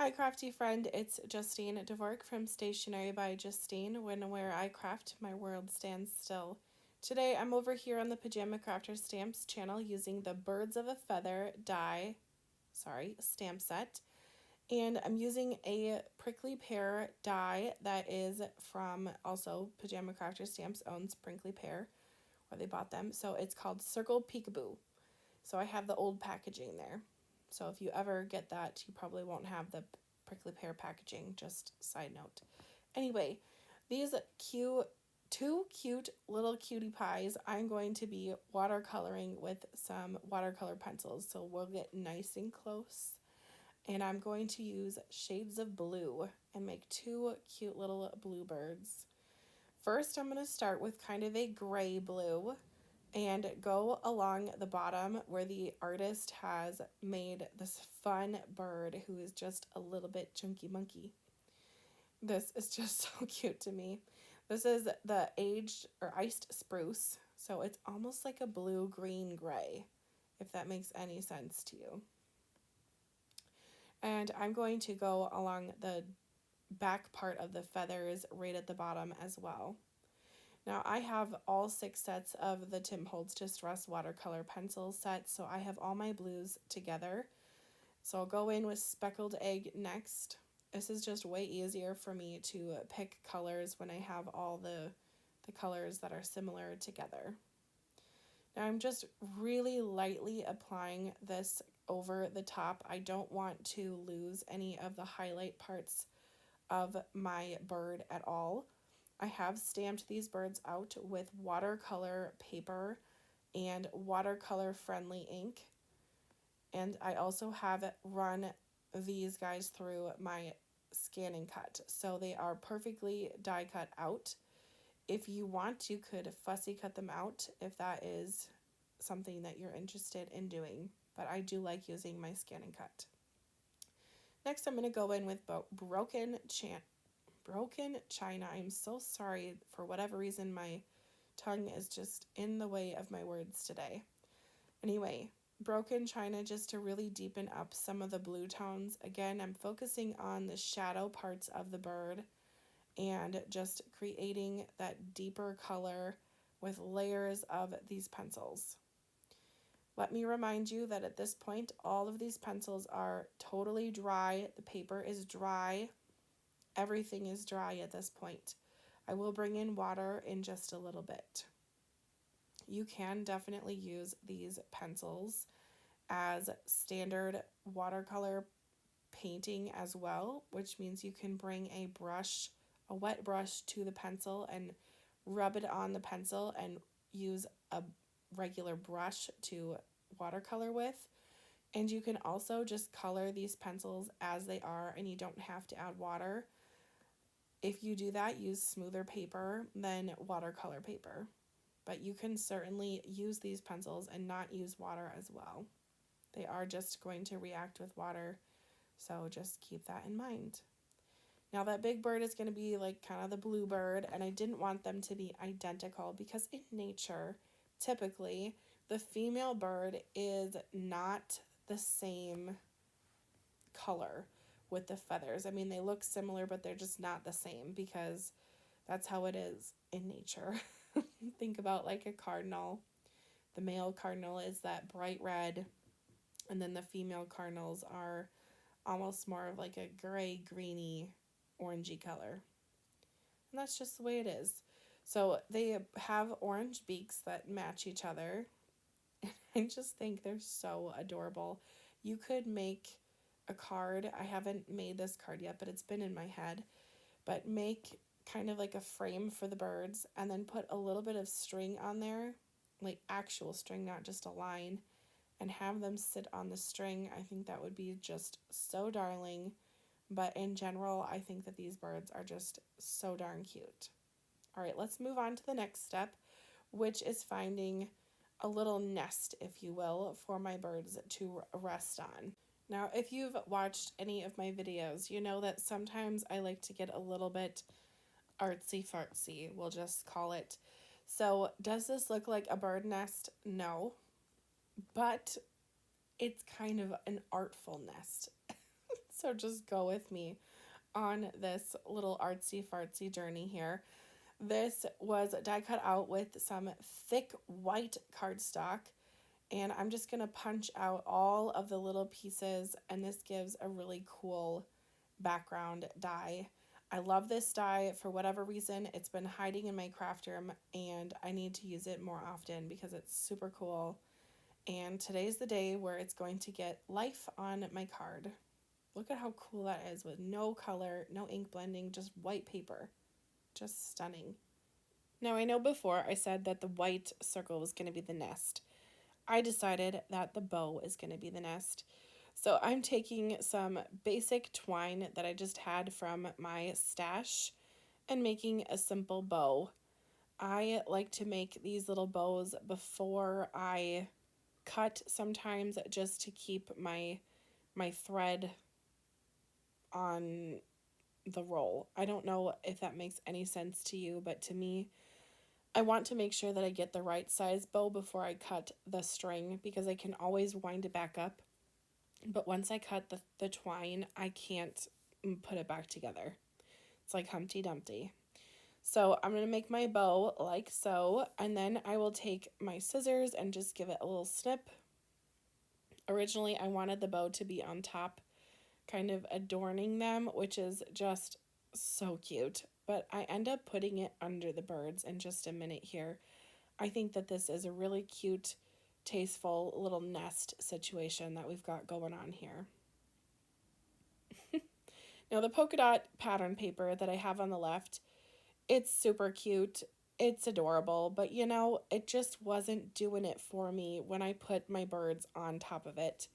Hi crafty friend, it's Justine Dvork from Stationery by Justine, where I craft, my world stands still. Today I'm over here on the Pajama Crafter Stamps channel using the Birds of a Feather stamp set. And I'm using a prickly pear die that is from also Pajama Crafter Stamps owns Prickly Pear, where they bought them. So it's called Circle Peekaboo. So I have the old packaging there. So if you ever get that, you probably won't have the prickly pear packaging, just side note. Anyway, these two cute little cutie pies I'm going to be watercoloring with some watercolor pencils. So we'll get nice and close. And I'm going to use shades of blue and make two cute little bluebirds. First, I'm going to start with kind of a gray blue and go along the bottom where the artist has made this fun bird who is just a little bit chunky monkey. This is just so cute to me. This is the aged or iced spruce, so it's almost like a blue, green, gray, if that makes any sense to you. And I'm going to go along the back part of the feathers right at the bottom as well. Now I have all 6 sets of the Tim Holtz Distress watercolor pencil set, so I have all my blues together. So I'll go in with Speckled Egg next. This is just way easier for me to pick colors when I have all the colors that are similar together. Now I'm just really lightly applying this over the top. I don't want to lose any of the highlight parts of my bird at all. I have stamped these birds out with watercolor paper and watercolor friendly ink. And I also have run these guys through my scanning cut. So they are perfectly die cut out. If you want, you could fussy cut them out if that is something that you're interested in doing. But I do like using my scanning cut. Next, I'm going to go in with Broken China. I'm so sorry. For whatever reason, my tongue is just in the way of my words today. Anyway, Broken China, just to really deepen up some of the blue tones. Again, I'm focusing on the shadow parts of the bird and just creating that deeper color with layers of these pencils. Let me remind you that at this point, all of these pencils are totally dry. The paper is dry. Everything is dry at this point. I will bring in water in just a little bit. You can definitely use these pencils as standard watercolor painting as well, which means you can bring a wet brush to the pencil and rub it on the pencil and use a regular brush to watercolor with. And you can also just color these pencils as they are and you don't have to add water. If you do that, use smoother paper than watercolor paper. But you can certainly use these pencils and not use water as well. They are just going to react with water, so just keep that in mind. Now that big bird is going to be like kind of the blue bird, and I didn't want them to be identical because in nature, typically, the female bird is not the same color with the feathers. I mean, they look similar, but they're just not the same because that's how it is in nature. Think about like a cardinal. The male cardinal is that bright red, and then the female cardinals are almost more of like a gray, greeny, orangey color. And that's just the way it is. So they have orange beaks that match each other. And I just think they're so adorable. You could make a card. I haven't made this card yet, but it's been in my head. But make kind of like a frame for the birds and then put a little bit of string on there, like actual string, not just a line, and have them sit on the string. I think that would be just so darling. But in general, I think that these birds are just so darn cute. All right, let's move on to the next step, which is finding a little nest, if you will, for my birds to rest on. Now, if you've watched any of my videos, you know that sometimes I like to get a little bit artsy-fartsy, we'll just call it. So, does this look like a bird nest? No. But it's kind of an artful nest. So just go with me on this little artsy fartsy journey here. This was die cut out with some thick white cardstock, and I'm just going to punch out all of the little pieces, and this gives a really cool background die. I love this die. For whatever reason, it's been hiding in my craft room, and I need to use it more often because it's super cool. And today's the day where it's going to get life on my card. Look at how cool that is with no color, no ink blending, just white paper. Just stunning. Now, I know before I said that the white circle was going to be the nest. I decided that the bow is going to be the nest. So I'm taking some basic twine that I just had from my stash and making a simple bow. I like to make these little bows before I cut sometimes, just to keep my thread on the roll. I don't know if that makes any sense to you, but to me, I want to make sure that I get the right size bow before I cut the string, because I can always wind it back up. But once I cut the twine, I can't put it back together. It's like Humpty Dumpty. So I'm going to make my bow like so, and then I will take my scissors and just give it a little snip. Originally, I wanted the bow to be on top, kind of adorning them, which is just so cute. But I end up putting it under the birds in just a minute here. I think that this is a really cute, tasteful little nest situation that we've got going on here. Now, the polka dot pattern paper that I have on the left, it's super cute. It's adorable, but you know, it just wasn't doing it for me when I put my birds on top of it.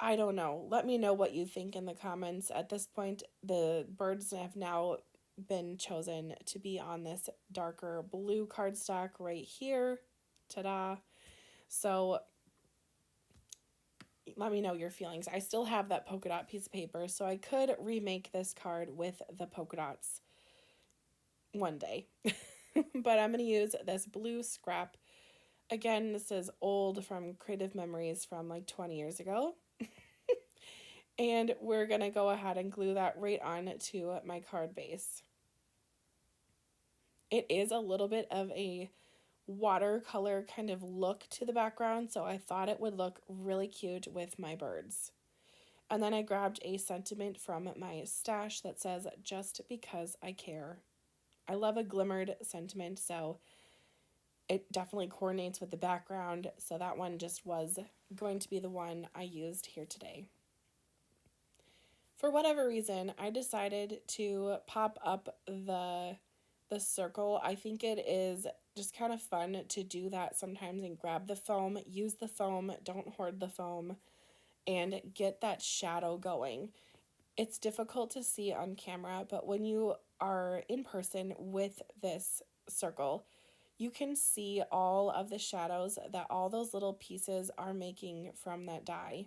I don't know. Let me know what you think in the comments. At this point, the birds have now been chosen to be on this darker blue cardstock right here. Ta-da. So let me know your feelings. I still have that polka dot piece of paper, so I could remake this card with the polka dots one day. But I'm going to use this blue scrap. Again, this is old, from Creative Memories from like 20 years ago. And we're going to go ahead and glue that right on to my card base. It is a little bit of a watercolor kind of look to the background, so I thought it would look really cute with my birds. And then I grabbed a sentiment from my stash that says, "Just because I care." I love a glimmered sentiment, so it definitely coordinates with the background, so that one just was going to be the one I used here today. For whatever reason, I decided to pop up the circle. I think it is just kind of fun to do that sometimes and grab the foam, use the foam, don't hoard the foam, and get that shadow going. It's difficult to see on camera, but when you are in person with this circle, you can see all of the shadows that all those little pieces are making from that die.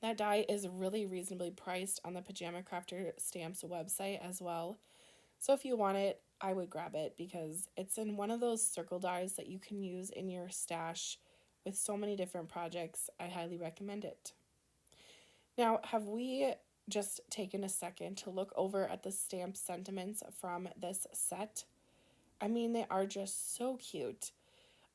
That die is really reasonably priced on the Pajama Crafter Stamps website as well. So if you want it, I would grab it because it's in one of those circle dies that you can use in your stash with so many different projects. I highly recommend it. Now, have we just taken a second to look over at the stamp sentiments from this set? I mean, they are just so cute.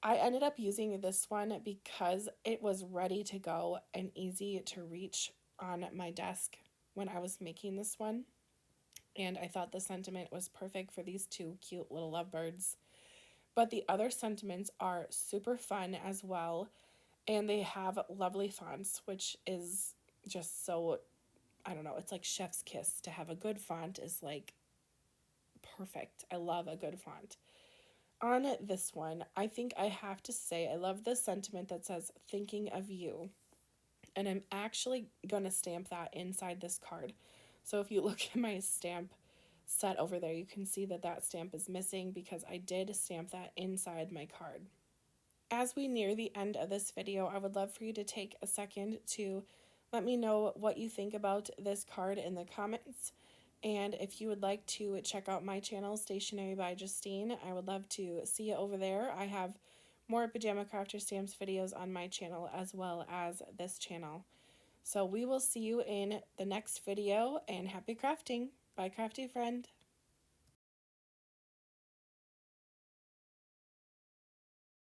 I ended up using this one because it was ready to go and easy to reach on my desk when I was making this one. And I thought the sentiment was perfect for these two cute little lovebirds. But the other sentiments are super fun as well. And they have lovely fonts, which is just so, I don't know, it's like chef's kiss. To have a good font is like perfect. I love a good font. On this one, I think I have to say I love the sentiment that says "thinking of you." And I'm actually going to stamp that inside this card. So if you look at my stamp set over there, you can see that that stamp is missing because I did stamp that inside my card. As we near the end of this video, I would love for you to take a second to let me know what you think about this card in the comments. And if you would like to check out my channel, Stationery by Justine, I would love to see you over there. I have more Pajama Crafter Stamps videos on my channel as well as this channel. So we will see you in the next video, and happy crafting. Bye, crafty friend.